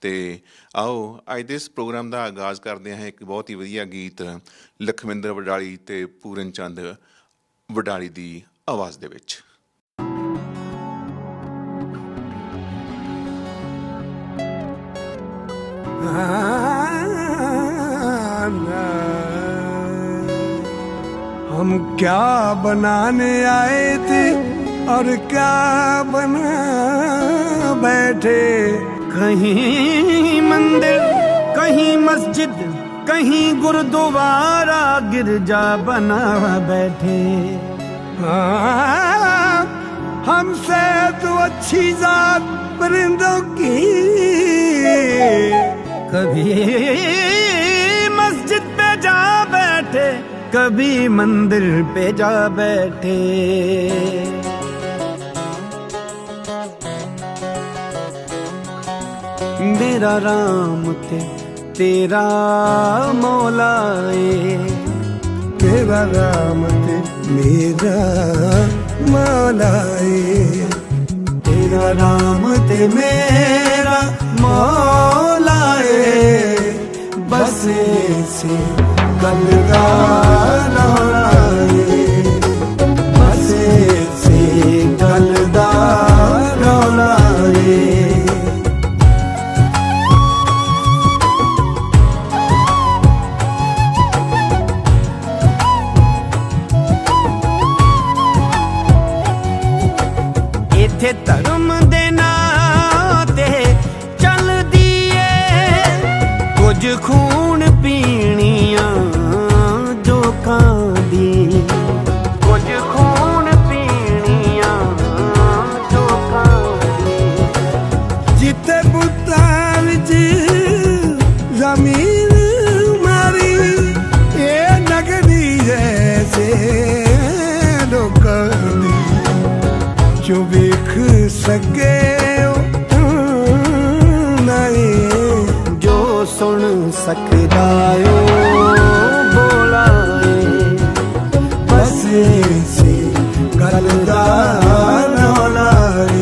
ਤੇ ਆਓ ਅੱਜ ਦੇ ਇਸ ਪ੍ਰੋਗਰਾਮ ਦਾ ਆਗਾਜ਼ ਕਰਦੇ ਹਾਂ ਇੱਕ ਬਹੁਤ ਹੀ ਵਧੀਆ ਗੀਤ ਲਖਵਿੰਦਰ ਵਡਾਲੀ ਤੇ ਪੂਰਨ ਚੰਦ ਵਡਾਲੀ ਦੀ ਆਵਾਜ਼ ਦੇ ਵਿੱਚ। हम क्या बनाने आए थे और क्या बना बैठे, कहीं मंदिर कहीं मस्जिद कहीं गुरुद्वारा गिरजा बना बैठे। हमसे तो अच्छी जात परिंदों की कभी मस्जिद पे जा बैठे कभी मंदिर पे जा बैठे। मेरा राम तेरा मौला है, मेरा राम मेरा मौला है, तेरा राम मेरा मौला है, बस से गलदार है, बस से गलदार है। इथे धर्म दे नाते चल दिए कुछ खून पीनिया जोकां दी, कुछ खून पीनिया जोकां दी। जिते बुतां विच जमीन मारी ये नगरी जैसे लोकां दी, जो वेख सके नहीं जो सुन सकदा बोला बस से गलदार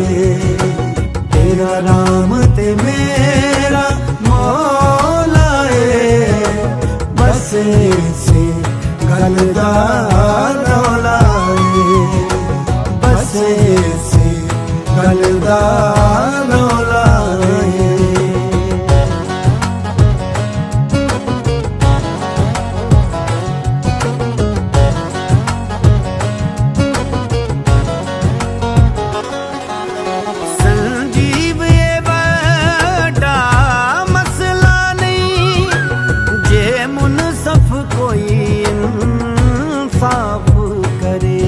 है, तेरा राम मेरा मौला है, बस से गलदार है, बस से गलदार है। संजीव ये बड़ा मसला नहीं, जे मुनसफ कोई इंसाफ करे,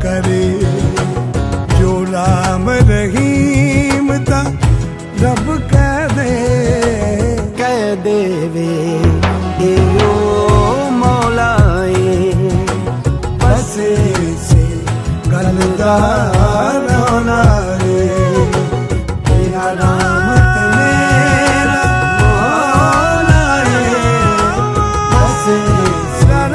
करे जो राम रहीम ता रब कह देवे यो मौलाए, बस से गलदार है, तेरा राम मेरा मौला है, बस से गलदार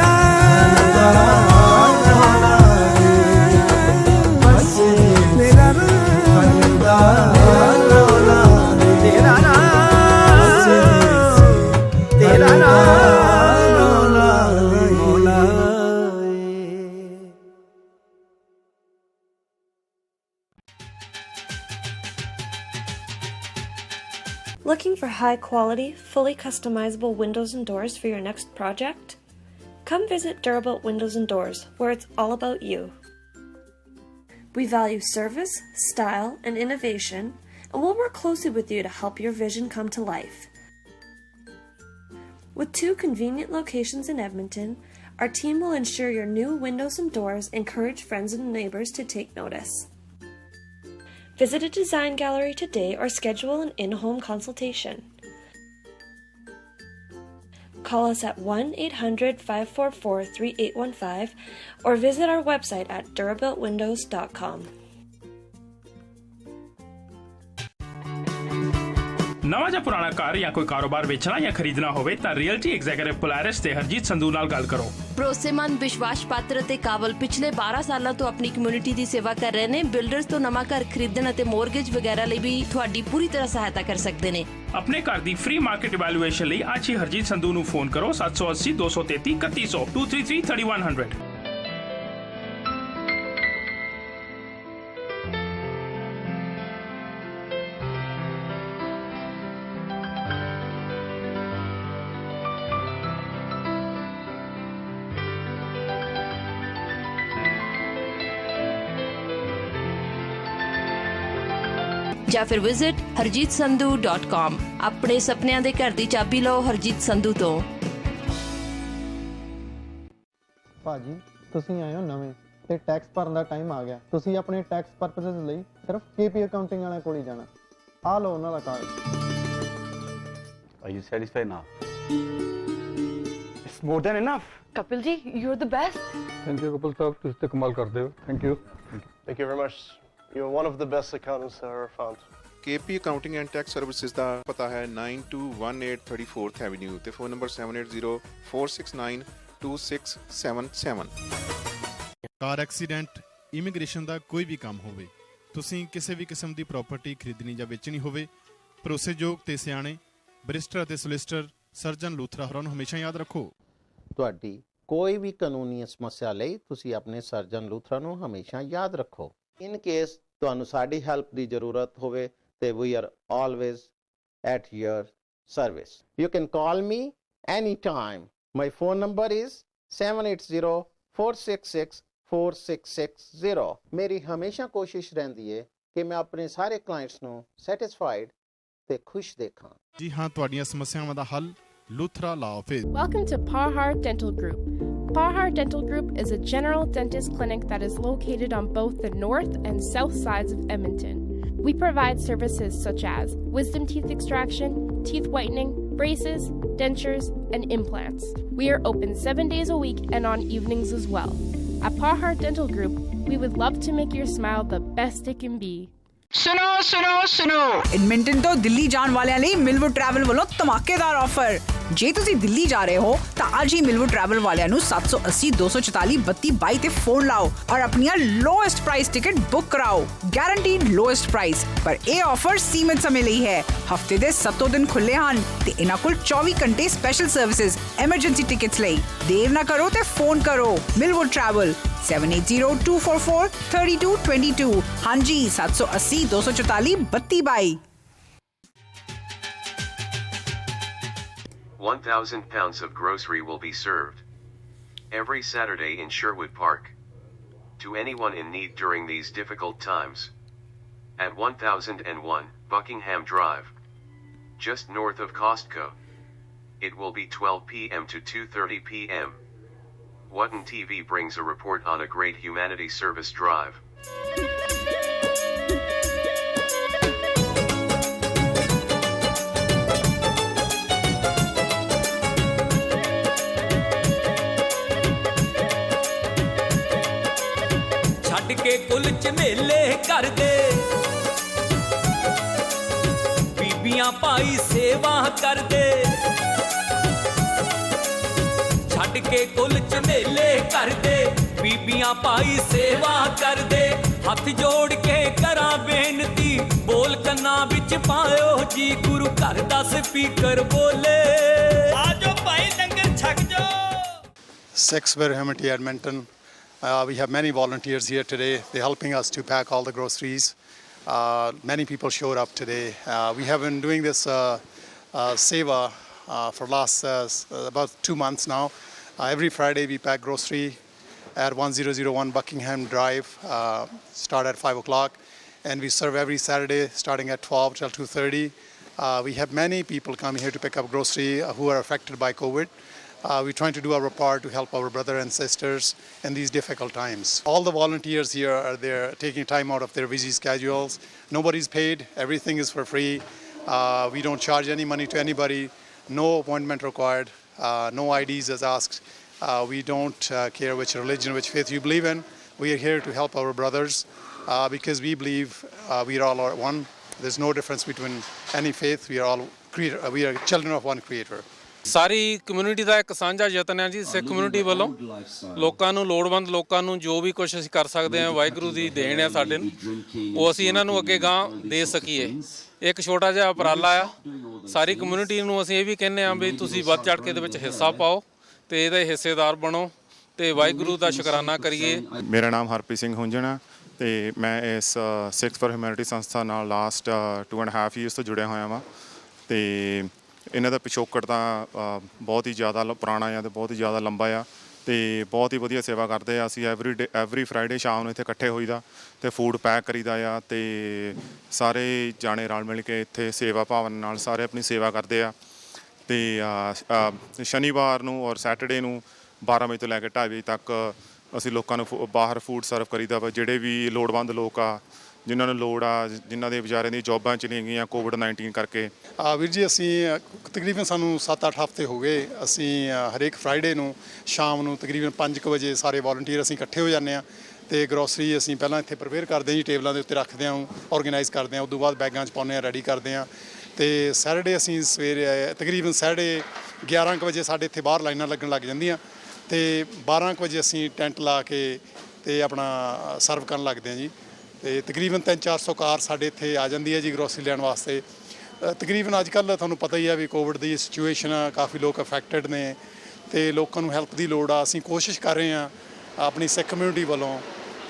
Looking for high-quality, fully customizable windows and doors for your next project? Come visit Durabuilt Windows and Doors, where it's all about you. We value service, style, and innovation, and we'll work closely with you to help your vision come to life. With 2 convenient locations in Edmonton, our team will ensure your new windows and doors encourage friends and neighbors to take notice. Visit a design gallery today or schedule an in-home consultation. Call us at 1-800-544-3815 or visit our website at durabuiltwindows.com. ਨਵਾਂ ਜਾਂ ਪੁਰਾਣਾ ਘਰ ਜਾਂ ਕੋਈ ਕਾਰੋਬਾਰ ਵੇਚਣਾ ਜਾਂ ਖਰੀਦਣਾ ਹੋਵੇ ਤਾਂ ਰੀਅਲਟੀ ਐਗਜ਼ੀਕਿਊਟਿਵ ਪੋਲਾਰਿਸ ਤੇ ਹਰਜੀਤ ਸੰਧੂ ਨਾਲ ਗੱਲ ਕਰੋ। ਭਰੋਸੇਮੰਦ, ਵਿਸ਼ਵਾਸ ਪਾਤਰ ਅਤੇ ਕਾਬਲ ਪਿਛਲੇ 12 ਸਾਲਾਂ ਤੋਂ ਆਪਣੀ ਕਮਿਊਨਿਟੀ ਦੀ ਸੇਵਾ ਕਰ ਰਹੇ ਨੇ। ਬਿਲਡਰਸ ਤੋਂ ਨਵਾਂ ਘਰ ਖਰੀਦਣ ਅਤੇ ਮੋਰਗੇਜ ਵਗੈਰਾ ਲਈ ਵੀ ਤੁਹਾਡੀ ਪੂਰੀ ਤਰ੍ਹਾਂ ਸਹਾਇਤਾ ਕਰ ਸਕਦੇ ਨੇ। ਆਪਣੇ ਘਰ ਦੀ ਫ੍ਰੀ ਮਾਰਕੀਟ ਇਵੈਲੂਏਸ਼ਨ ਲਈ ਅੱਜ ਹੀ ਹਰਜੀਤ ਸੰਧੂ ਨੂੰ ਫੋਨ ਕਰੋ 780 233 3100 233 3100। ਜਾਂ ਫਿਰ ਵਿਜ਼ਿਟ harjeetsandhu.com। ਆਪਣੇ ਸੁਪਨਿਆਂ ਦੇ ਘਰ ਦੀ ਚਾਬੀ ਲਓ ਹਰਜੀਤ ਸੰਧੂ ਤੋਂ। ਭਾਜੀ ਤੁਸੀਂ ਆਏ ਹੋ ਨਵੇਂ ਤੇ ਟੈਕਸ ਭਰਨ ਦਾ ਟਾਈਮ ਆ ਗਿਆ। ਤੁਸੀਂ ਆਪਣੇ ਟੈਕਸ ਪਰਪਸਸ ਲਈ ਸਿਰਫ KP ਅਕਾਊਂਟਿੰਗ ਵਾਲਿਆਂ ਕੋਲ ਹੀ ਜਾਣਾ। ਆ ਲਓ ਉਹਨਾਂ ਦਾ card. Are you satisfied now? It's more than enough. Kapil ji, you're the best. Thank you, Kapil sahab. ਤੁਸੀਂ ਤੇ ਕਮਾਲ ਕਰਦੇ ਹੋ। Thank you. Thank you very much. You're one of the best accountants I've ever found. KP Accounting and Tax Services ਦਾ ਪਤਾ ਹੈ 9218 34th Avenue ਤੇ phone number 7804692677। Car accident, immigration ਦਾ ਕੋਈ ਵੀ ਕੰਮ ਹੋਵੇ, ਤੁਸੀਂ ਕਿਸੇ ਵੀ ਕਿਸਮ ਦੀ ਪ੍ਰਾਪਰਟੀ ਖਰੀਦਣੀ ਜਾਂ ਵੇਚਣੀ ਹੋਵੇ, ਭਰੋਸੇਯੋਗ ਤੇ ਸਿਆਣੇ ਬੈਰਿਸਟਰ ਅਤੇ ਸੋਲਿਸਿਟਰ ਸਰਜਨ ਲੂਥਰਾ ਹੋਰਾਂ ਨੂੰ ਹਮੇਸ਼ਾ ਯਾਦ ਰੱਖੋ। ਤੁਹਾਡੀ ਕੋਈ ਵੀ ਕਾਨੂੰਨੀ ਸਮੱਸਿਆ ਲਈ ਤੁਸੀਂ ਆਪਣੇ ਸਰਜਨ ਲੂਥਰਾ ਨੂੰ ਹਮੇਸ਼ਾ ਯਾਦ ਰੱਖੋ। ਇਨ ਕੇਸ ਤੁਹਾਨੂੰ ਸਾਡੀ ਹੈਲਪ ਦੀ ਜ਼ਰੂਰਤ ਹੋਵੇ ਤੇ we are always at your service. You can call me any time. My phone number is 7804664660। ਮੇਰੀ ਹਮੇਸ਼ਾ ਕੋਸ਼ਿਸ਼ ਰਹਿੰਦੀ ਹੈ ਕਿ ਮੈਂ ਆਪਣੇ ਸਾਰੇ ਕਲਾਇੰਟਸ ਨੂੰ ਸੈਟੀਸਫਾਈਡ ਤੇ ਖੁਸ਼ ਦੇਖਾਂ। ਜੀ ਹਾਂ, ਤੁਹਾਡੀਆਂ ਸਮੱਸਿਆਵਾਂ ਦਾ ਹੱਲ ਲੂਥਰਾ ਲਾ office. Welcome to Parhar Dental Group. Parhar Dental Group is a general dentist clinic that is located on both the north and south sides of Edmonton. We provide services such as wisdom teeth extraction, teeth whitening, braces, dentures, and implants. We are open 7 days a week and on evenings as well. At Parhar Dental Group, we would love to make your smile the best it can be. ਸੁਣੋ Edmonton ਤੋਂ ਦਿੱਲੀ ਜਾਣ ਵਾਲਿਆਂ ਲਈ ਮਿਲਵੁੱਡ travel ਵੱਲੋਂ ਧਮਾਕੇਦਾਰ offer. ਜੇ ਤੁਸੀਂ ਦਿੱਲੀ ਜਾ ਰਹੇ ਹੋ ਤਾਂ ਅੱਜ ਹੀ ਮਿਲਵੁੱਡ ਟਰੈਵਲ ਵਾਲਿਆਂ ਨੂੰ 780 244 3222 ਤੇ ਫੋਨ ਲਾਓ ਔਰ ਆਪਣੀਆਂ ਲੋਐਸਟ ਪ੍ਰਾਈਸ ਟਿਕਟ ਬੁੱਕ ਕਰਾਓ। Guaranteed lowest price. ਪਰ ਇਹ ਆਫਰ ਸੀਮਿਤ ਸਮੇਂ ਲਈ ਹੈ। ਹਫਤੇ ਦੇ 7 ਦਿਨ ਖੁੱਲੇ ਹਨ ਤੇ ਇਹਨਾਂ ਕੋਲ 24 ਘੰਟੇ ਸਪੈਸ਼ਲ ਸਰਵਿਸਿਜ਼ ਐਮਰਜੈਂਸੀ ਟਿਕਟਸ ਲਈ। ਦੇਰ ਨਾ ਕਰੋ ਤੇ ਫੋਨ ਕਰੋ। ਮਿਲਵੁੱਡ ਟਰੈਵਲ 7802443222। ਹਾਂਜੀ 780 244 3222। 1,000 pounds of grocery will be served every Saturday in Sherwood Park to anyone in need during these difficult times. At 1001 Buckingham Drive, just north of Costco. It will be 12 p.m. to 2:30 p.m. Whatton TV brings a report on a great humanity service drive. ਛੱਡ ਕੇ ਕੁਲ ਝਮੇਲੇ ਕਰਦੇ ਬੀਬੀਆਂ ਭਾਈ ਸੇਵਾ ਕਰਦੇ। ਛੱਡ ਕੇ ਕੁਲ ਝਮੇਲੇ ਕਰਦੇ ਬੀਬੀਆਂ ਭਾਈ ਸੇਵਾ ਕਰਦੇ। ਹੱਥ ਜੋੜ ਕੇ ਕਰਾਂ ਬੇਨਤੀ ਬੋਲ ਕੰਨਾਂ ਵਿੱਚ ਪਾਇਓ ਜੀ ਗੁਰੂ ਘਰ ਦਾ ਸਪੀਕਰ ਬੋਲੇ ਆਜੋ ਭਾਈ ਲੰਗਰ ਛਕ ਜੋ। Sexware Humanity Edmonton. We have many volunteers here today. They're helping us to pack all the groceries. Many people showed up today. We have been doing this seva for last about 2 months now. Every Friday we pack grocery at 1001 Buckingham Drive. Start at 5 o'clock. And we serve every Saturday starting at 12 till 2:30. We have many people coming here to pick up grocery who are affected by COVID. We're trying to do our part to help our brothers and sisters in these difficult times. All the volunteers here are there taking time out of their busy schedules. Nobody's paid. Everything is for free. We don't charge any money to anybody. No appointment required. No IDs is asked. We don't care which religion, which faith you believe in. We are here to help our brothers because we believe we are all one. There's no difference between any faith. We are all we are children of one Creator. ਸਾਰੀ community ਦਾ ਇੱਕ ਸਾਂਝਾ ਯਤਨ ਹੈ ਜੀ ਸਿੱਖ community ਵੱਲੋਂ ਲੋਕਾਂ ਨੂੰ ਲੋੜਵੰਦ ਲੋਕਾਂ ਨੂੰ ਜੋ ਵੀ ਕੁਝ ਅਸੀਂ ਕਰ ਸਕਦੇ ਹਾਂ ਵਾਹਿਗੁਰੂ ਦੀ ਦੇਣ ਹੈ ਸਾਡੇ ਨੂੰ ਉਹ ਅਸੀਂ ਇਹਨਾਂ ਨੂੰ ਅੱਗੇ ਗਾਂ ਦੇ ਸਕੀਏ ਇੱਕ ਛੋਟਾ ਜਿਹਾ ਉਪਰਾਲਾ ਆ ਸਾਰੀ ਕਮਿਊਨਿਟੀ ਨੂੰ ਅਸੀਂ ਇਹ ਵੀ ਕਹਿੰਦੇ ਹਾਂ ਵੀ ਤੁਸੀਂ ਵੱਧ ਚੜ੍ਹ ਕੇ ਇਹਦੇ ਵਿੱਚ ਹਿੱਸਾ ਪਾਓ ਤੇ ਇਹਦੇ ਹਿੱਸੇਦਾਰ ਬਣੋ ਤੇ ਵਾਹਿਗੁਰੂ ਦਾ ਸ਼ੁਕਰਾਨਾ ਕਰੀਏ। ਮੇਰਾ ਨਾਮ ਹਰਪ੍ਰੀਤ ਸਿੰਘ ਹੁੰਜਣਾ ਤੇ ਮੈਂ ਇਸ ਸਿੱਖਸ ਫॉर ਹਿਊਮੈਨਿਟੀ ਸੰਸਥਾ ਨਾਲ ਲਾਸਟ 2.5 ਇਅਰਸ ਤੋਂ ਜੁੜਿਆ ਹੋਇਆ ਵਾਂ ਤੇ ਇਹਨਾਂ ਦਾ ਪਿਛੋਕੜ ਤਾਂ ਬਹੁਤ ਹੀ ਜ਼ਿਆਦਾ ਪੁਰਾਣਾ ਆ ਤੇ ਬਹੁਤ ਹੀ ਜ਼ਿਆਦਾ ਲੰਬਾ ਆ ਤੇ ਬਹੁਤ ਹੀ ਵਧੀਆ ਸੇਵਾ ਕਰਦੇ ਆ। ਅਸੀਂ ਐਵਰੀ ਫਰਾਈਡੇ ਸ਼ਾਮ ਨੂੰ ਇੱਥੇ ਇਕੱਠੇ ਹੋਈਦਾ ਤੇ ਫੂਡ ਪੈਕ ਕਰੀਦਾ ਆ ਤੇ ਸਾਰੇ ਜਾਣੇ ਰਲ ਮਿਲ ਕੇ ਇੱਥੇ ਸੇਵਾ ਭਾਵਨਾ ਨਾਲ ਸਾਰੇ ਆਪਣੀ ਸੇਵਾ ਕਰਦੇ ਆ ਤੇ ਸ਼ਨੀਵਾਰ ਨੂੰ ਔਰ ਸੈਟਰਡੇ ਨੂੰ 12 ਵਜੇ ਤੋਂ ਲੈ ਕੇ 2:30 ਵਜੇ ਤੱਕ ਅਸੀਂ ਲੋਕਾਂ ਨੂੰ ਬਾਹਰ ਫੂਡ ਸਰਵ ਕਰੀਦਾ ਵਾ ਜਿਹੜੇ ਵੀ ਲੋੜਵੰਦ ਲੋਕ ਆ ਜਿਨ੍ਹਾਂ ਨੂੰ ਲੋੜ ਆ ਜਿਨ੍ਹਾਂ ਦੇ ਵਿਚਾਰਿਆਂ ਦੀ ਜੋਬਾਂ ਚਲੀਆਂ ਗਈਆਂ ਕੋਵਿਡ-19 ਕਰਕੇ। ਵੀਰ ਜੀ ਅਸੀਂ ਤਕਰੀਬਨ ਸਾਨੂੰ 7-8 ਹਫ਼ਤੇ ਹੋ ਗਏ ਅਸੀਂ ਹਰੇਕ ਫਰਾਈਡੇ ਨੂੰ ਸ਼ਾਮ ਨੂੰ ਤਕਰੀਬਨ 5 ਵਜੇ ਸਾਰੇ ਵੋਲੰਟੀਅਰ ਅਸੀਂ ਇਕੱਠੇ ਹੋ ਜਾਂਦੇ ਹਾਂ ਤੇ ਗਰੋਸਰੀ ਅਸੀਂ ਪਹਿਲਾਂ ਇੱਥੇ ਪ੍ਰਪੇਅਰ ਕਰਦੇ ਹਾਂ ਜੀ ਟੇਬਲਾਂ ਦੇ ਉੱਤੇ ਰੱਖਦੇ ਹਾਂ ਆਰਗੇਨਾਈਜ਼ ਕਰਦੇ ਹਾਂ ਉਸ ਤੋਂ ਬਾਅਦ ਬੈਗਾਂ 'ਚ ਪਾਉਂਦੇ ਹਾਂ ਰੈਡੀ ਕਰਦੇ ਹਾਂ ਤੇ ਸੈਟਰਡੇ ਅਸੀਂ ਸਵੇਰੇ ਤਕਰੀਬਨ 11:30 ਵਜੇ ਸਾਡੇ ਇੱਥੇ ਬਾਹਰ ਲਾਈਨਾਂ ਲੱਗਣ ਲੱਗ ਜਾਂਦੀਆਂ ਤੇ 12 ਵਜੇ ਅਸੀਂ ਟੈਂਟ ਲਾ ਕੇ ਤੇ ਆਪਣਾ ਸਰਵ ਕਰਨ ਲੱਗਦੇ ਹਾਂ ਜੀ ਤੇ ਤਕਰੀਬਨ 300-400 ਕਾਰ ਸਾਡੇ ਇੱਥੇ ਆ ਜਾਂਦੀ ਹੈ ਜੀ ਗਰੋਸਰੀ ਲੈਣ ਵਾਸਤੇ। ਤਕਰੀਬਨ ਅੱਜ ਕੱਲ੍ਹ ਤੁਹਾਨੂੰ ਪਤਾ ਹੀ ਆ ਵੀ ਕੋਵਿਡ ਦੀ ਸਿਚੁਏਸ਼ਨ ਆ ਕਾਫੀ ਲੋਕ ਅਫੈਕਟਡ ਨੇ ਤੇ ਲੋਕਾਂ ਨੂੰ ਹੈਲਪ ਦੀ ਲੋੜ ਆ। ਅਸੀਂ ਕੋਸ਼ਿਸ਼ ਕਰ ਰਹੇ ਹਾਂ ਆਪਣੀ ਸਿੱਖ ਕਮਿਊਨਿਟੀ ਵੱਲੋਂ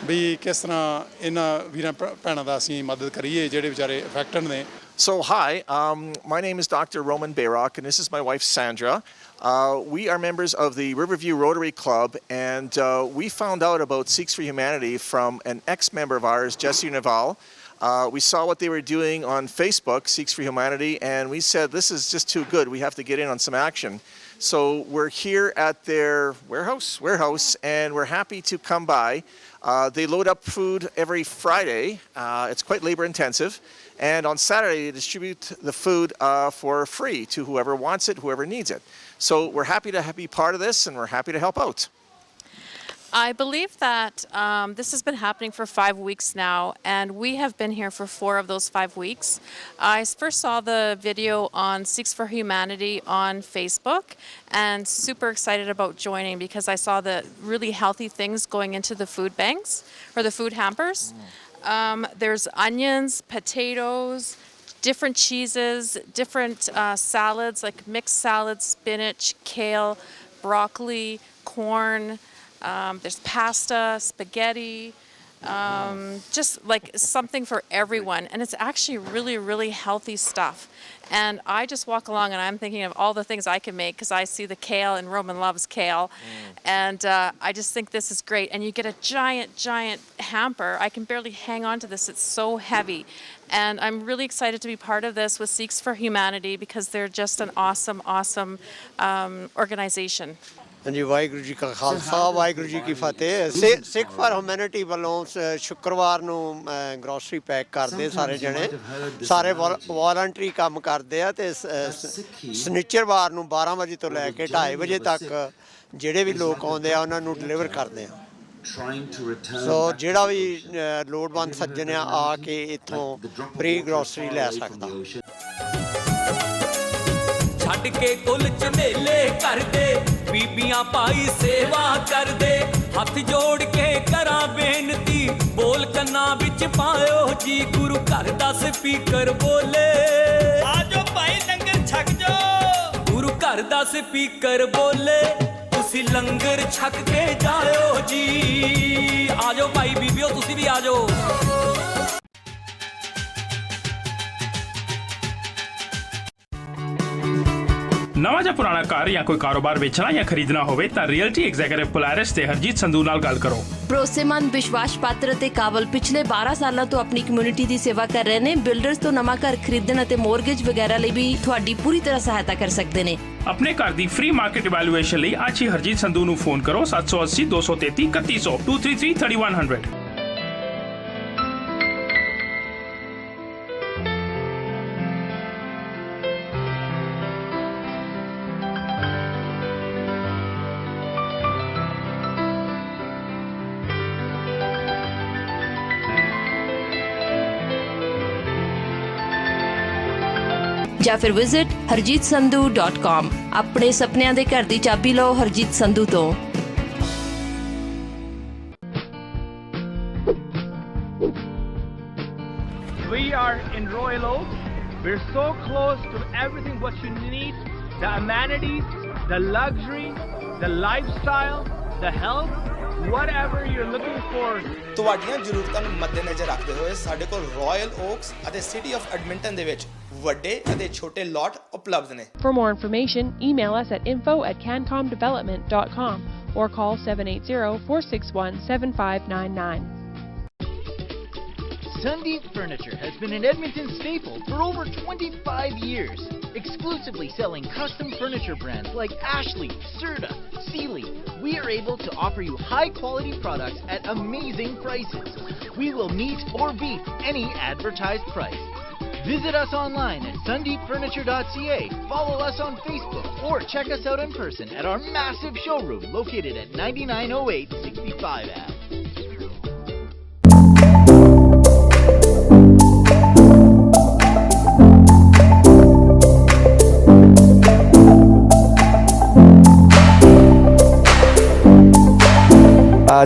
ਵੀ ਕਿਸ ਤਰ੍ਹਾਂ ਇਹਨਾਂ ਵੀਰਾਂ ਭੈਣਾਂ ਦਾ ਅਸੀਂ ਮਦਦ ਕਰੀਏ ਜਿਹੜੇ ਵਿਚਾਰੇ ਅਫੈਕਟਡ ਨੇ। So hi, my name is Dr. Roman Bayrock and this is my wife Sandra. We are members of the Riverview Rotary Club and we found out about Sikhs for Humanity from an ex-member of ours, Jesse Naval. We saw what they were doing on Facebook, Sikhs for Humanity, and we said this is just too good. We have to get in on some action. So we're here at their warehouse and we're happy to come by. They load up food every Friday. It's quite labor intensive. And on Saturday, they distribute the food for free to whoever wants it, whoever needs it. So we're happy to be part of this, and we're happy to help out. I believe that this has been happening for 5 weeks now, and we have been here for 4 of those 5 weeks. I first saw the video on Sikhs for Humanity on Facebook, and super excited about joining because I saw the really healthy things going into the food banks, or the food hampers. There's onions, potatoes, different cheeses, different salads like mixed salads, spinach, kale, broccoli, corn. There's pasta, spaghetti, just like something for everyone. And it's actually really, really healthy stuff. And I just walk along and I'm thinking of all the things I can make because I see the kale and Roman loves kale. And I just think this is great. And you get a giant, giant hamper. I can barely hang on to this. It's so heavy. And I'm really excited to be part of this with Sikhs for Humanity because they're just an awesome, awesome organization. ਹਾਂਜੀ ਵਾਹਿਗੁਰੂ ਜੀ ਕਾ ਖਾਲਸਾ ਵਾਹਿਗੁਰੂ ਜੀ ਕੀ ਫਤਿਹ। ਸਿੱਖ for humanity ਵੱਲੋਂ ਸ਼ੁੱਕਰਵਾਰ ਨੂੰ grocery pack ਕਰਦੇ ਸਾਰੇ ਜਣੇ ਸਾਰੇ voluntary ਕੰਮ ਕਰਦੇ ਆ ਤੇ ਸ਼ਨੀਚਰਵਾਰ ਨੂੰ 12 ਵਜੇ ਤੋਂ ਲੈ ਕੇ 2:30 ਵਜੇ ਤੱਕ ਜਿਹੜੇ ਵੀ ਲੋਕ ਆਉਂਦੇ ਆ ਉਹਨਾਂ ਨੂੰ ਡਿਲੀਵਰ ਕਰਦੇ ਆ। ਸੋ ਜਿਹੜਾ ਵੀ ਲੋੜਵੰਦ ਸੱਜਣ ਆ ਕੇ ਇੱਥੋਂ ਫ੍ਰੀ ਗਰੋਸਰੀ ਲੈ ਸਕਦਾ। ਛੱਡ ਕੇ ਕੁੱਲ ਝਮੇਲੇ ਕਰਦੇ ਬੀਬੀਆਂ ਭਾਈ ਸੇਵਾ ਕਰਦੇ ਹੱਥ ਜੋੜ ਕੇ ਕਰਾਂ ਬੇਨਤੀ ਬੋਲ ਕੰਨਾਂ ਵਿੱਚ ਪਾਇਓ ਜੀ ਗੁਰੂ ਘਰ ਦਾ ਸਪੀਕਰ ਬੋਲੇ ਆਜੋ ਭਾਈ ਲੰਗਰ ਛਕ ਜੋ ਗੁਰੂ ਘਰ ਦਾ ਸਪੀਕਰ ਬੋਲੇ ਤੁਸੀਂ ਲੰਗਰ ਛਕ ਕੇ ਜਾਇਓ ਜੀ ਆਜੋ ਭਾਈ ਬੀਬੀਓ ਤੁਸੀਂ ਵੀ ਆਜੋ। ਨਵਾਂ ਜਾਂ ਪੁਰਾਣਾ ਘਰ ਜਾਂ ਕੋਈ ਕਾਰੋਬਾਰ ਵੇਚਣਾ ਜਾਂ ਖਰੀਦਣਾ ਹੋਵੇ ਤਾਂ ਰੀਅਲਟੀ ਐਗਜ਼ੀਕਿਊਟਿਵ ਪੋਲਾਰਿਸ ਤੇ ਹਰਜੀਤ ਸੰਧੂ ਨਾਲ ਗੱਲ ਕਰੋ। ਭਰੋਸੇਮੰਦ ਵਿਸ਼ਵਾਸ ਪਾਤਰ ਅਤੇ ਕਾਬਲ ਪਿਛਲੇ 12 ਸਾਲਾਂ ਤੋਂ ਆਪਣੀ ਕਮਿਊਨਿਟੀ ਦੀ ਸੇਵਾ ਕਰ ਰਹੇ ਨੇ। ਬਿਲਡਰਸ ਤੋਂ ਨਵਾਂ ਘਰ ਖਰੀਦਣ ਅਤੇ ਮੋਰਗੇਜ ਵਗੈਰਾ ਲਈ ਵੀ ਤੁਹਾਡੀ ਪੂਰੀ ਤਰ੍ਹਾਂ ਸਹਾਇਤਾ ਕਰ ਸਕਦੇ ਨੇ। ਆਪਣੇ ਘਰ ਦੀ ਫ੍ਰੀ ਮਾਰਕੀਟ ਇਵੈਲੂਏਸ਼ਨ ਲਈ ਅੱਜ ਹੀ ਹਰਜੀਤ ਸੰਧੂ ਨੂੰ ਫੋਨ ਕਰੋ 780 233 3100 233 3100। ਜਾਂ ਫਿਰ ਵਿਜ਼ਿਟ harjeetsandhu.com। ਆਪਣੇ ਸੁਪਨਿਆਂ ਦੇ ਘਰ ਦੀ ਚਾਬੀ ਲਓ ਹਰਜੀਤ ਸੰਧੂ ਤੋਂ। We are in Royal Oak. We're so close to everything what you need, the amenities, the luxury, the lifestyle, the health, whatever you're looking for. ਤੁਹਾਡੀਆਂ ਜ਼ਰੂਰਤਾਂ ਨੂੰ ਮੱਦੇਨਜ਼ਰ ਰੱਖਦੇ ਹੋਏ ਸਾਡੇ ਕੋਲ ਰਾਇਲ ਓਕਸ ਅਤੇ ਸਿਟੀ ਆਫ ਐਡਮਿੰਟਨ ਦੇ ਵਿੱਚ ਵੱਡੇ ਅਤੇ ਛੋਟੇ ਲਾਟ ਉਪਲਬਧ ਨੇ। For more information, email us at info@cancomdevelopment.com or call 780-461-7599. Sundeep Furniture has been an Edmonton staple for over 25 years, exclusively selling custom furniture brands like Ashley, Serta, Sealy. We are able to offer you high-quality products at amazing prices. We will meet or beat any advertised price. Visit us online at sundeepfurniture.ca, follow us on Facebook, or check us out in person at our massive showroom located at 9908 65 Ave.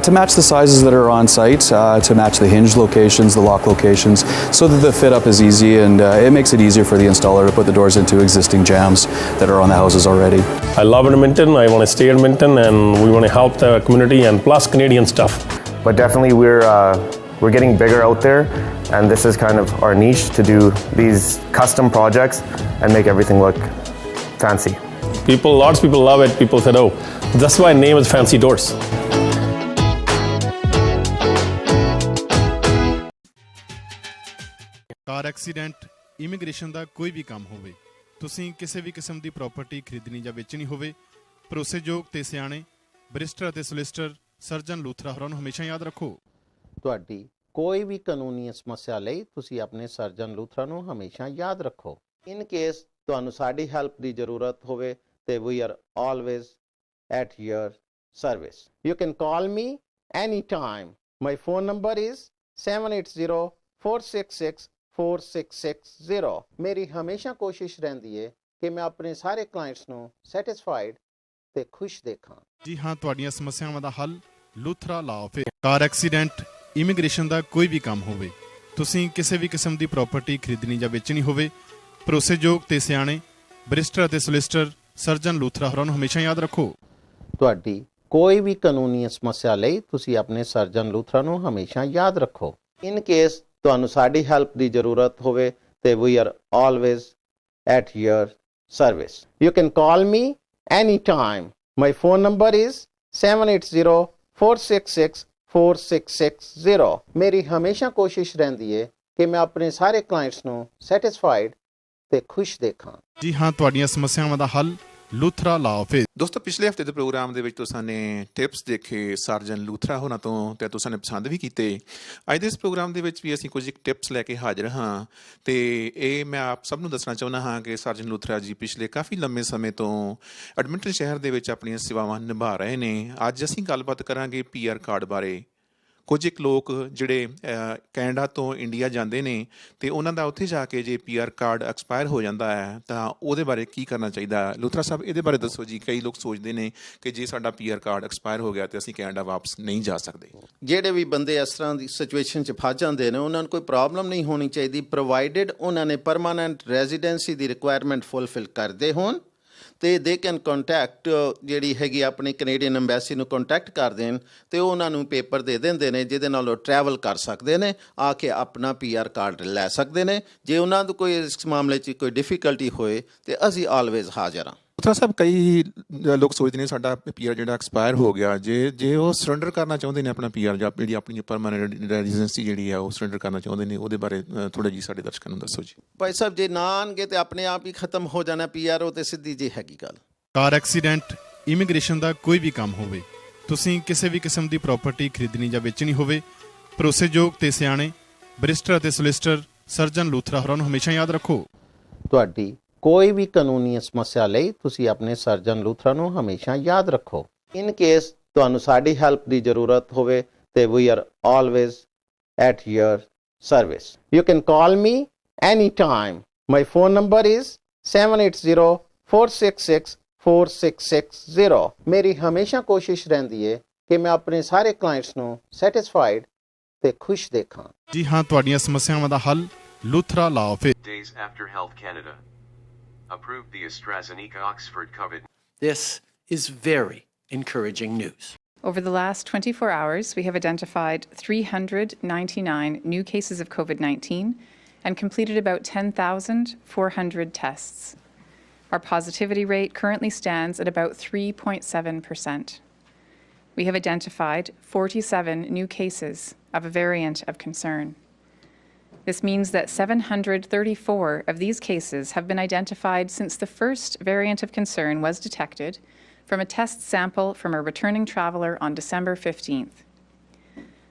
To match the sizes that are on site, to match the hinge locations, the lock locations, so that the fit up is easy and it makes it easier for the installer to put the doors into existing jambs that are on the houses already. I love Edmonton. I want to stay in Edmonton, and we want to help the community and plus Canadian stuff. But definitely we're getting bigger out there, and this is kind of our niche to do these custom projects and make everything look fancy. Lots of people love it. People said, "Oh, that's why name is Fancy Doors." Car accident, immigration ਦਾ ਕੋਈ ਵੀ ਕੰਮ ਹੋਵੇ, ਤੁਸੀਂ ਕਿਸੇ ਵੀ ਕਿਸਮ ਦੀ property ਖਰੀਦਣੀ ਜਾਂ ਵੇਚਣੀ ਹੋਵੇ, ਭਰੋਸੇਯੋਗ ਤੇ ਸਿਆਣੇ ਬਰਿਸਟਰ ਅਤੇ ਸੋਲਿਸਿਟਰ ਸਰਜਨ ਲੂਥਰਾ ਹੋਰਾਂ ਨੂੰ ਹਮੇਸ਼ਾ ਯਾਦ ਰੱਖੋ। ਤੁਹਾਡੀ ਕੋਈ ਵੀ ਕਾਨੂੰਨੀ ਸਮੱਸਿਆ ਲਈ ਤੁਸੀਂ ਆਪਣੇ ਸਰਜਨ ਲੂਥਰਾ ਨੂੰ ਹਮੇਸ਼ਾ ਯਾਦ ਰੱਖੋ। ਇਨ ਕੇਸ ਤੁਹਾਨੂੰ ਸਾਡੀ ਹੈਲਪ ਦੀ ਜ਼ਰੂਰਤ ਹੋਵੇ ਤੇ we are always at your service. You can call me any time. My phone number is 7804664660। ਮੇਰੀ ਹਮੇਸ਼ਾ ਕੋਸ਼ਿਸ਼ ਰਹਿੰਦੀ ਹੈ ਕਿ ਮੈਂ ਆਪਣੇ ਸਾਰੇ ਕਲਾਇੰਟਸ ਨੂੰ ਸੈਟੀਸਫਾਈਡ ਤੇ ਖੁਸ਼ ਦੇਖਾਂ। ਜੀ ਹਾਂ, ਤੁਹਾਡੀਆਂ ਸਮੱਸਿਆਵਾਂ ਦਾ ਹੱਲ ਲੂਥਰਾ ਲਾ ਆਫਿਸ। ਕਾਰ ਐਕਸੀਡੈਂਟ, ਇਮੀਗ੍ਰੇਸ਼ਨ ਦਾ ਕੋਈ ਵੀ ਕੰਮ ਹੋਵੇ, ਤੁਸੀਂ ਕਿਸੇ ਵੀ ਕਿਸਮ ਦੀ ਪ੍ਰਾਪਰਟੀ ਖਰੀਦਣੀ ਜਾਂ ਵੇਚਣੀ ਹੋਵੇ, ਭਰੋਸੇਯੋਗ ਤੇ ਸਿਆਣੇ ਬਰਿਸਟਰ ਅਤੇ ਸੋਲਿਸਿਟਰ ਸਰਜਨ ਲੂਥਰਾ ਹੋਰਾਂ ਨੂੰ ਹਮੇਸ਼ਾ ਯਾਦ ਰੱਖੋ। ਤੁਹਾਡੀ ਕੋਈ ਵੀ ਕਾਨੂੰਨੀ ਸਮੱਸਿਆ ਲਈ ਤੁਸੀਂ ਆਪਣੇ ਸਰਜਨ ਲੂਥਰਾ ਨੂੰ ਹਮੇਸ਼ਾ ਯਾਦ ਰੱਖੋ। ਇਨ ਕੇਸ ਤੁਹਾਨੂੰ ਸਾਡੀ ਹੈਲਪ ਦੀ ਜ਼ਰੂਰਤ ਹੋਵੇ ਤੇ we are always at your service. You can call me any time. My phone number is 7804664660। ਮੇਰੀ ਹਮੇਸ਼ਾ ਕੋਸ਼ਿਸ਼ ਰਹਿੰਦੀ ਹੈ ਕਿ ਮੈਂ ਆਪਣੇ ਸਾਰੇ ਕਲਾਇੰਟਸ ਨੂੰ ਸੈਟੀਸਫਾਈਡ ਤੇ ਖੁਸ਼ ਦੇਖਾਂ। ਜੀ ਹਾਂ, ਤੁਹਾਡੀਆਂ ਸਮੱਸਿਆਵਾਂ ਦਾ ਹੱਲ ਲੂਥਰਾ ਲਾ ਆਫਿਸ। ਦੋਸਤੋ, ਪਿਛਲੇ ਹਫਤੇ ਦੇ ਪ੍ਰੋਗਰਾਮ ਦੇ ਵਿੱਚ ਤੁਸਾਂ ਨੇ ਟਿਪਸ ਦੇਖੇ ਸਰਜਨ ਲੂਥਰਾ ਹੋਰਾਂ ਤੋਂ ਤੇ ਤੁਸਾਂ ਨੇ ਪਸੰਦ ਵੀ ਕੀਤੇ। ਅੱਜ ਦੇ ਇਸ ਪ੍ਰੋਗਰਾਮ ਦੇ ਵਿੱਚ ਵੀ ਅਸੀਂ ਕੁਝ ਟਿਪਸ ਲੈ ਕੇ ਹਾਜ਼ਰ ਹਾਂ ਤੇ ਇਹ ਮੈਂ ਆਪ ਸਭ ਨੂੰ ਦੱਸਣਾ ਚਾਹੁੰਦਾ ਹਾਂ ਕਿ ਸਰਜਨ ਲੂਥਰਾ ਜੀ ਪਿਛਲੇ ਕਾਫੀ ਲੰਮੇ ਸਮੇਂ ਤੋਂ ਐਡਮਿੰਟਨ ਸ਼ਹਿਰ ਦੇ ਵਿੱਚ ਆਪਣੀਆਂ ਸੇਵਾਵਾਂ ਨਿਭਾ ਰਹੇ ਨੇ। ਅੱਜ ਅਸੀਂ ਗੱਲਬਾਤ ਕਰਾਂਗੇ PR ਕਾਰਡ ਬਾਰੇ। ਕੁਝ ਇੱਕ ਲੋਕ ਜਿਹੜੇ ਕੈਨੇਡਾ ਤੋਂ ਇੰਡੀਆ ਜਾਂਦੇ ਨੇ ਤੇ ਉਹਨਾਂ ਦਾ ਉੱਥੇ ਜਾ ਕੇ ਜੇ PR ਕਾਰਡ ਐਕਸਪਾਇਰ ਹੋ ਜਾਂਦਾ ਹੈ ਤਾਂ ਉਹਦੇ ਬਾਰੇ ਕੀ ਕਰਨਾ ਚਾਹੀਦਾ। ਲੂਥਰਾ ਸਾਹਿਬ, ਇਹਦੇ ਬਾਰੇ ਦੱਸੋ ਜੀ। ਕਈ ਲੋਕ ਸੋਚਦੇ ਨੇ ਕਿ ਜੇ ਸਾਡਾ PR ਕਾਰਡ ਐਕਸਪਾਇਰ ਹੋ ਗਿਆ ਤੇ ਅਸੀਂ ਕੈਨੇਡਾ ਵਾਪਸ ਨਹੀਂ ਜਾ ਸਕਦੇ। ਜਿਹੜੇ ਵੀ ਬੰਦੇ ਇਸ ਤਰ੍ਹਾਂ ਦੀ ਸਿਚੁਏਸ਼ਨ 'ਚ ਫਸ ਜਾਂਦੇ ਨੇ ਉਹਨਾਂ ਨੂੰ ਕੋਈ ਪ੍ਰੋਬਲਮ ਨਹੀਂ ਹੋਣੀ ਚਾਹੀਦੀ, ਪ੍ਰੋਵਾਈਡਡ ਉਹਨਾਂ ਨੇ ਪਰਮਾਨੈਂਟ ਰੈਜ਼ੀਡੈਂਸੀ ਦੀ ਰਿਕੁਆਇਰਮੈਂਟ ਫੁੱਲਫਿਲ ਕਰਦੇ ਹੋਣ ਤੇ ਦੇ ਕੈਨ ਕੰਟੈਕਟ ਜਿਹੜੀ ਹੈਗੀ ਆਪਣੀ ਕੈਨੇਡੀਅਨ ਐਮਬੈਸੀ ਨੂੰ ਕੰਟੈਕਟ ਕਰ ਦੇਣ ਤੇ ਉਹਨਾਂ ਨੂੰ ਪੇਪਰ ਦੇ ਦਿੰਦੇ ਨੇ ਜਿਹਦੇ ਨਾਲ ਉਹ ਟਰੈਵਲ ਕਰ ਸਕਦੇ ਨੇ, ਆ ਕੇ ਆਪਣਾ PR ਕਾਰਡ ਲੈ ਸਕਦੇ ਨੇ। ਜੇ ਉਹਨਾਂ ਨੂੰ ਕੋਈ ਇਸ ਮਾਮਲੇ 'ਚ ਕੋਈ ਡਿਫੀਕਲਟੀ ਹੋਏ ਤੇ ਅਸੀਂ ਆਲਵੇਜ਼ ਹਾਜ਼ਰ ਹਾਂ। ਲੂਥਰਾ ਸਾਹਿਬ, ਕਈ ਲੋਕ ਸੋਚਦੇ ਨੇ ਸਾਡਾ PR ਜਿਹੜਾ ਐਕਸਪਾਇਰ ਹੋ ਗਿਆ, ਜੇ ਉਹ ਸਰੈਂਡਰ ਕਰਨਾ ਚਾਹੁੰਦੇ ਨੇ ਆਪਣਾ PR ਜਾਂ ਜਿਹੜੀ ਆਪਣੀ ਪਰਮਾਨੈਂਟ ਰੈਜ਼ੀਡੈਂਸੀ ਜਿਹੜੀ ਆ ਉਹ ਸਰੈਂਡਰ ਕਰਨਾ ਚਾਹੁੰਦੇ ਨੇ, ਉਹਦੇ ਬਾਰੇ ਥੋੜ੍ਹਾ ਜੀ ਸਾਡੇ ਦਰਸ਼ਕਾਂ ਨੂੰ ਦੱਸੋ ਜੀ। ਭਾਈ ਸਾਹਿਬ, ਜੇ ਨਾ ਆਉਣਗੇ ਤੇ ਆਪਣੇ ਆਪ ਹੀ ਖਤਮ ਹੋ ਜਾਣਾ PR, ਉਹ ਤੇ ਸਿੱਧੀ ਜੀ ਹੈਗੀ ਗੱਲ। ਕਾਰ ਐਕਸੀਡੈਂਟ, ਇਮੀਗ੍ਰੇਸ਼ਨ ਦਾ ਕੋਈ ਵੀ ਕੰਮ ਹੋਵੇ, ਤੁਸੀਂ ਕਿਸੇ ਵੀ ਕਿਸਮ ਦੀ ਪ੍ਰਾਪਰਟੀ ਖਰੀਦਣੀ ਜਾਂ ਵੇਚਣੀ ਹੋਵੇ, ਭਰੋਸੇਯੋਗ ਤੇ ਸਿਆਣੇ ਬਰਿਸਟਰ ਅਤੇ ਸੋਲਿਸਿਟਰ ਸਰਜਨ ਲੂਥਰਾ ਹੋਰਾਂ ਨੂੰ ਹਮੇਸ਼ਾ ਯਾਦ ਰੱਖੋ। ਤੁਹਾਡੀ ਕੋਈ ਵੀ ਕਾਨੂੰਨੀ ਸਮੱਸਿਆ ਲਈ ਤੁਸੀਂ ਆਪਣੇ ਸਰਜਨ ਲੂਥਰਾ ਨੂੰ ਹਮੇਸ਼ਾ ਯਾਦ ਰੱਖੋ। ਇਨ ਕੇਸ ਤੁਹਾਨੂੰ ਸਾਡੀ ਹੈਲਪ ਦੀ ਜ਼ਰੂਰਤ ਹੋਵੇ ਤੇ we are always at your service. You can call me any time. My phone number is 7804664660। ਮੇਰੀ ਹਮੇਸ਼ਾ ਕੋਸ਼ਿਸ਼ ਰਹਿੰਦੀ ਹੈ ਕਿ ਮੈਂ ਆਪਣੇ ਸਾਰੇ ਕਲਾਇੰਟਸ ਨੂੰ ਸੈਟੀਸਫਾਈਡ ਤੇ ਖੁਸ਼ ਦੇਖਾਂ। ਜੀ ਹਾਂ, ਤੁਹਾਡੀਆਂ ਸਮੱਸਿਆਵਾਂ ਦਾ ਹੱਲ ਲੂਥਰਾ ਲਾ office. Days after Health Canada approved the AstraZeneca Oxford COVID. This is very encouraging news. Over the last 24 hours, we have identified 399 new cases of COVID-19 and completed about 10,400 tests. Our positivity rate currently stands at about 3.7%. We have identified 47 new cases of a variant of concern. This means that 734 of these cases have been identified since the first variant of concern was detected from a test sample from a returning traveller on December 15th.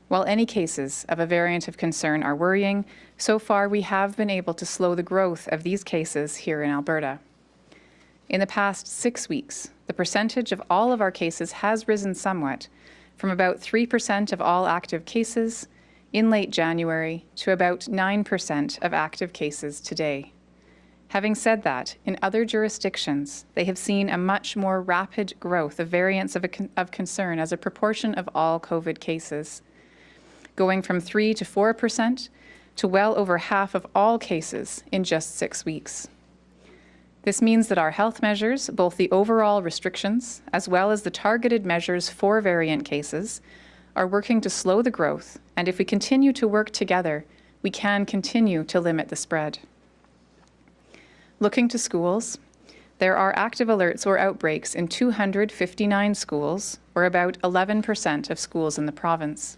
While any cases of a variant of concern are worrying, so far we have been able to slow the growth of these cases here in Alberta. In the past 6 weeks, the percentage of all of our cases has risen somewhat, from about 3% of all active cases in late January to about 9% of active cases today. Having said that, in other jurisdictions, they have seen a much more rapid growth of variants of concern as a proportion of all COVID cases, going from 3 to 4% to well over half of all cases in just 6 weeks. This means that our health measures, both the overall restrictions as well as the targeted measures for variant cases, are working to slow the growth, and if we continue to work together, we can continue to limit the spread. Looking to schools, there are active alerts or outbreaks in 259 schools, or about 11% of schools in the province.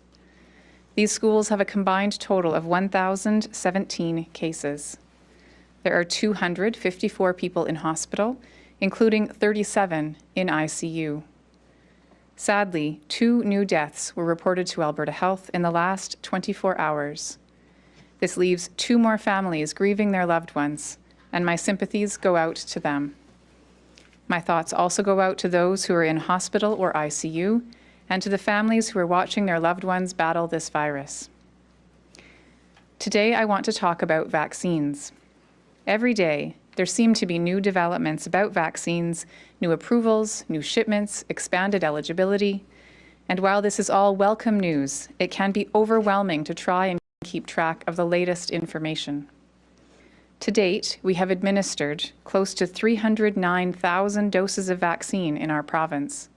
These schools have a combined total of 1,017 cases. There are 254 people in hospital, including 37 in ICU. Sadly, 2 new deaths were reported to Alberta Health in the last 24 hours. This leaves 2 more families grieving their loved ones, and my sympathies go out to them. My thoughts also go out to those who are in hospital or ICU, and to the families who are watching their loved ones battle this virus. Today, I want to talk about vaccines. Every day, there seem to be new developments about vaccines, new approvals, new shipments, expanded eligibility. And while this is all welcome news, it can be overwhelming to try and keep track of the latest information. To date, we have administered close to 309,000 doses of vaccine in our province.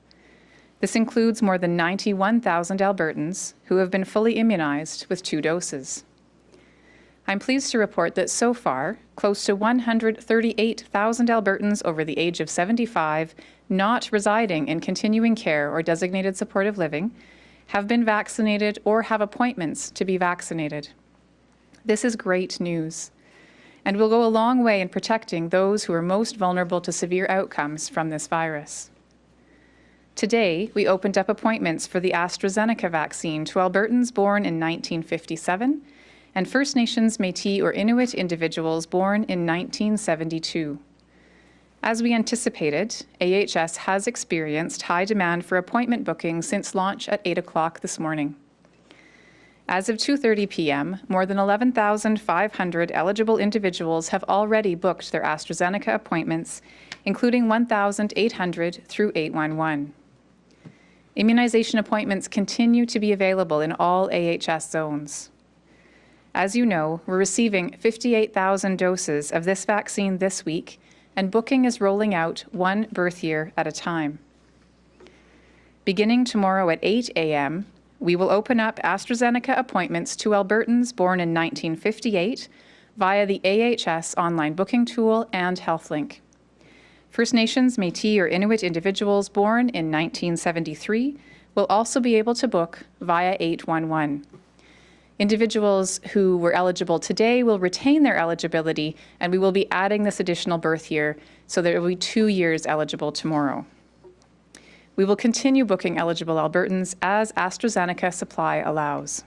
This includes more than 91,000 Albertans who have been fully immunized with 2 doses. I'm pleased to report that so far, close to 138,000 Albertans over the age of 75 not residing in continuing care or designated supportive living have been vaccinated or have appointments to be vaccinated. This is great news, and will go a long way in protecting those who are most vulnerable to severe outcomes from this virus. Today, we opened up appointments for the AstraZeneca vaccine to Albertans born in 1957 and First Nations, Métis or Inuit individuals born in 1972. As we anticipated, AHS has experienced high demand for appointment bookings since launch at 8 o'clock this morning. As of 2:30 p.m., more than 11,500 eligible individuals have already booked their AstraZeneca appointments, including 1,800 through 811. Immunization appointments continue to be available in all AHS zones. As you know, we're receiving 58,000 doses of this vaccine this week, and booking is rolling out 1 birth year at a time. Beginning tomorrow at 8 a.m., we will open up AstraZeneca appointments to Albertans born in 1958 via the AHS online booking tool and HealthLink. First Nations, Métis or Inuit individuals born in 1973 will also be able to book via 811. Individuals who were eligible today will retain their eligibility, and we will be adding this additional birth year, so there will be 2 years eligible tomorrow. We will continue booking eligible Albertans as AstraZeneca supply allows.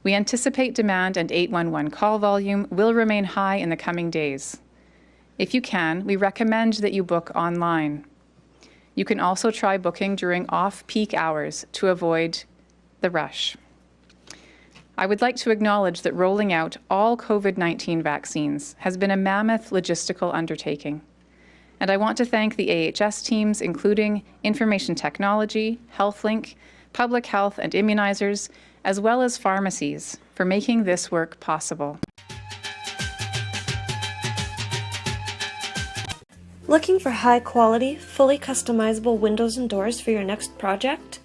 We anticipate demand and 811 call volume will remain high in the coming days. If you can, we recommend that you book online. You can also try booking during off-peak hours to avoid the rush. I would like to acknowledge that rolling out all COVID-19 vaccines has been a mammoth logistical undertaking. And I want to thank the AHS teams, including Information Technology, HealthLink, Public Health and Immunizers, as well as pharmacies, for making this work possible. Looking for high-quality, fully customizable windows and doors for your next project?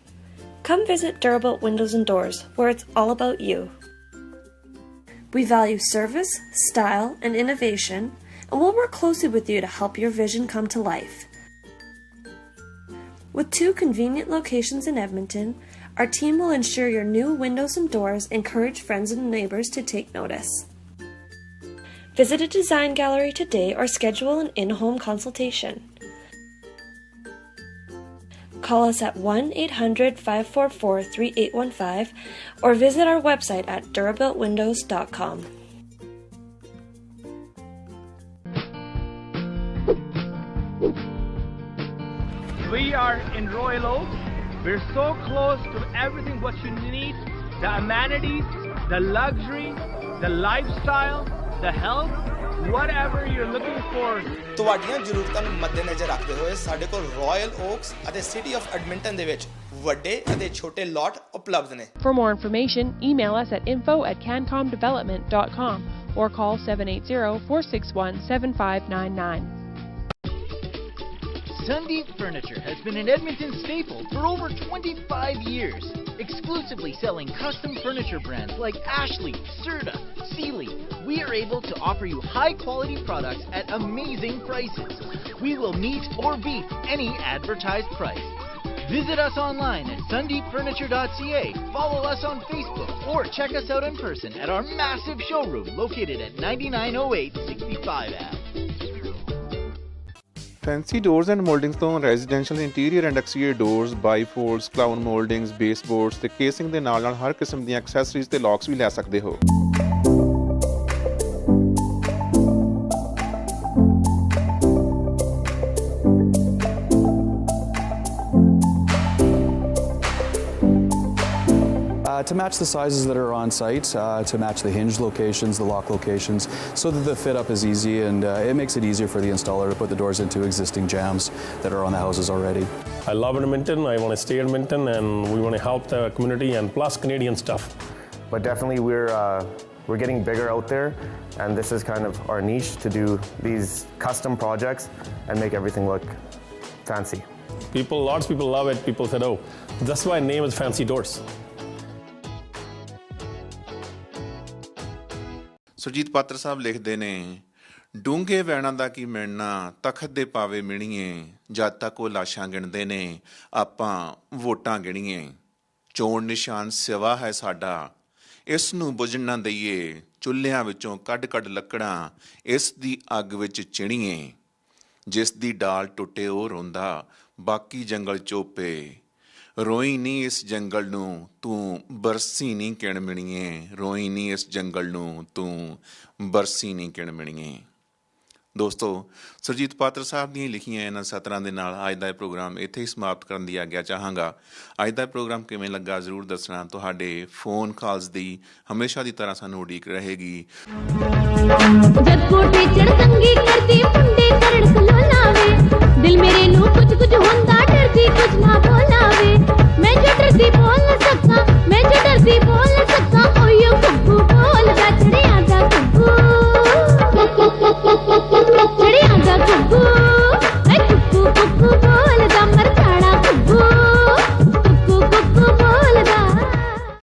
Come visit Durabuilt Windows and Doors, where it's all about you. We value service, style, and innovation, and we'll work closely with you to help your vision come to life. With 2 convenient locations in Edmonton, our team will ensure your new windows and doors encourage friends and neighbors to take notice. Visit a design gallery today or schedule an in-home consultation. Call us at 1-800-544-3815 or visit our website at durabuiltwindows.com. We are in Royal Oak. We're so close to everything what you need, the amenities, the luxury, the lifestyle, the health, whatever you're looking for. ਤੁਹਾਡੀਆਂ ਜ਼ਰੂਰਤਾਂ ਨੂੰ ਮੱਦੇਨਜ਼ਰ ਰੱਖਦੇ ਹੋਏ ਸਾਡੇ ਕੋਲ royal oaks ਅਤੇ city of Edmonton ਦੇ ਵਿੱਚ ਵੱਡੇ ਅਤੇ ਛੋਟੇ ਲਾਟ ਉਪਲਬਧ ਨੇ। For more information, email us at info@cancomdevelopment.com or call 780-461-7599. Sundeep Furniture has been an Edmonton staple for over 25 years, exclusively selling custom furniture brands like Ashley, Serta, Sealy. We are able to offer you high-quality products at amazing prices. We will meet or beat any advertised price. Visit us online at sundeepfurniture.ca, follow us on Facebook, or check us out in person at our massive showroom located at 9908 65 Ave. Fancy Doors and mouldings ਤੋਂ residential interior and exterior doors, bifolds, crown mouldings, base boards ਤੇ casing ਦੇ ਨਾਲ ਹਰ ਕਿਸਮ ਦੀਆਂ accessories ਤੇ locks ਵੀ ਲੈ ਸਕਦੇ ਹੋ। To match the sizes that are on site, to match the hinge locations, the lock locations, so that the fit up is easy and it makes it easier for the installer to put the doors into existing jams that are on the houses already. I love Edmonton. I want to stay in Edmonton, and we want to help the community and plus Canadian stuff. But definitely we're getting bigger out there, and this is kind of our niche to do these custom projects and make everything look fancy. Lots of people love it. People said, oh, that's why name is Fancy Doors. Surjit Patar ਸਾਹਿਬ ਲਿਖਦੇ ਨੇ, ਡੂੰਘੇ ਵੈਣਾਂ ਦਾ ਕੀ ਮਿਲਣਾ, ਤਖਤ ਦੇ ਪਾਵੇ ਮਿਣੀਏ, ਜਦ ਤੱਕ ਉਹ ਲਾਸ਼ਾਂ ਗਿਣਦੇ ਨੇ ਆਪਾਂ ਵੋਟਾਂ ਗਿਣੀਏ। ਚੋਣ ਨਿਸ਼ਾਨ ਸਿਵਾ ਹੈ ਸਾਡਾ, ਇਸ ਨੂੰ ਬੁਝਣ ਨਾ ਦਈਏ, ਚੁੱਲ੍ਹਿਆਂ ਵਿੱਚੋਂ ਕੱਢ ਕੱਢ ਲੱਕੜਾਂ ਇਸ ਦੀ ਅੱਗ ਵਿੱਚ ਚਿਣੀਏ। ਜਿਸ ਦੀ ਡਾਲ ਟੁੱਟੇ ਉਹ ਰੋਂਦਾ, ਬਾਕੀ ਜੰਗਲ ਚੋਪੇ, ਰੋਈ ਨਹੀਂ ਇਸ ਜੰਗਲ ਨੂੰ ਤੂੰ ਬਰਸੀ ਨਹੀਂ ਕਿਣ ਮਿਣੀਏ, ਰੋਈ ਨਹੀਂ ਇਸ ਜੰਗਲ ਨੂੰ ਤੂੰ ਬਰਸੀ ਨਹੀਂ ਕਿਣ ਮਿਣੀਏ। ਦੋਸਤੋ, ਸੁਰਜੀਤ ਪਾਤਰ ਸਾਹਿਬ ਦੀਆਂ ਲਿਖੀਆਂ ਇਹਨਾਂ ਸਤਰਾਂ ਦੇ ਨਾਲ ਅੱਜ ਦਾ ਇਹ ਪ੍ਰੋਗਰਾਮ ਇੱਥੇ ਹੀ ਸਮਾਪਤ ਕਰਨ ਦੀ ਆਗਿਆ ਚਾਹਾਂਗਾ। ਅੱਜ ਦਾ ਪ੍ਰੋਗਰਾਮ ਕਿਵੇਂ ਲੱਗਾ ਜ਼ਰੂਰ ਦੱਸਣਾ। ਤੁਹਾਡੇ ਫੋਨ ਕਾਲਸ ਦੀ ਹਮੇਸ਼ਾ ਦੀ ਤਰ੍ਹਾਂ ਸਾਨੂੰ ਉਡੀਕ ਰਹੇਗੀ।